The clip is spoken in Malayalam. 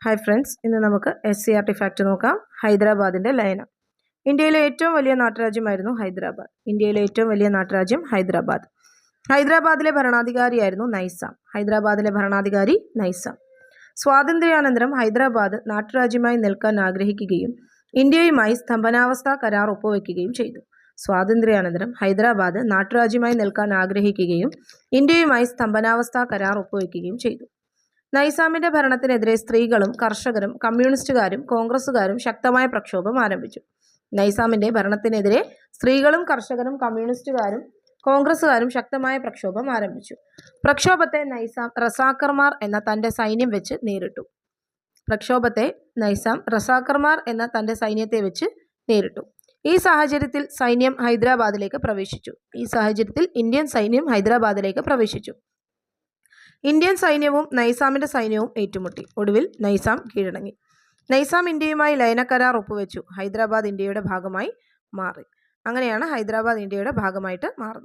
ഹായ് ഫ്രണ്ട്സ്, ഇന്ന് നമുക്ക് SCERT ഫാക്ട് നോക്കാം. ഹൈദരാബാദിൻ്റെ ലയനം. ഇന്ത്യയിലെ ഏറ്റവും വലിയ നാട്ടുരാജ്യമായിരുന്നു ഹൈദരാബാദ്. ഇന്ത്യയിലെ ഏറ്റവും വലിയ നാട്ടുരാജ്യം ഹൈദരാബാദ്. ഹൈദരാബാദിലെ ഭരണാധികാരിയായിരുന്നു നൈസാം. ഹൈദരാബാദിലെ ഭരണാധികാരി നൈസാം. സ്വാതന്ത്ര്യാനന്തരം ഹൈദരാബാദ് നാട്ടുരാജ്യമായി നിൽക്കാൻ ആഗ്രഹിക്കുകയും ഇന്ത്യയുമായി സ്തംഭനാവസ്ഥ കരാർ ഒപ്പുവെക്കുകയും ചെയ്തു. സ്വാതന്ത്ര്യാനന്തരം ഹൈദരാബാദ് നാട്ടുരാജ്യമായി നിൽക്കാൻ ആഗ്രഹിക്കുകയും ഇന്ത്യയുമായി സ്തംഭനാവസ്ഥ കരാർ ഒപ്പുവെക്കുകയും ചെയ്തു. നൈസാമിന്റെ ഭരണത്തിനെതിരെ സ്ത്രീകളും കർഷകരും കമ്മ്യൂണിസ്റ്റുകാരും കോൺഗ്രസുകാരും ശക്തമായ പ്രക്ഷോഭം ആരംഭിച്ചു. നൈസാമിന്റെ ഭരണത്തിനെതിരെ സ്ത്രീകളും കർഷകരും കമ്മ്യൂണിസ്റ്റുകാരും കോൺഗ്രസുകാരും ശക്തമായ പ്രക്ഷോഭം ആരംഭിച്ചു. പ്രക്ഷോഭത്തെ നൈസാം റസാക്കർമാർ എന്ന തന്റെ സൈന്യം വെച്ച് നേരിട്ടു. ഈ സാഹചര്യത്തിൽ ഇന്ത്യൻ സൈന്യം ഹൈദരാബാദിലേക്ക് പ്രവേശിച്ചു. ഇന്ത്യൻ സൈന്യവും നൈസാമിന്റെ സൈന്യവും ഏറ്റുമുട്ടി. ഒടുവിൽ നൈസാം കീഴടങ്ങി. നൈസാം ഇന്ത്യയുമായി ലയനക്കരാർ ഒപ്പുവെച്ചു. ഹൈദരാബാദ് ഇന്ത്യയുടെ ഭാഗമായി മാറി. അങ്ങനെയാണ് ഹൈദരാബാദ് ഇന്ത്യയുടെ ഭാഗമായിട്ട് മാറുന്നത്.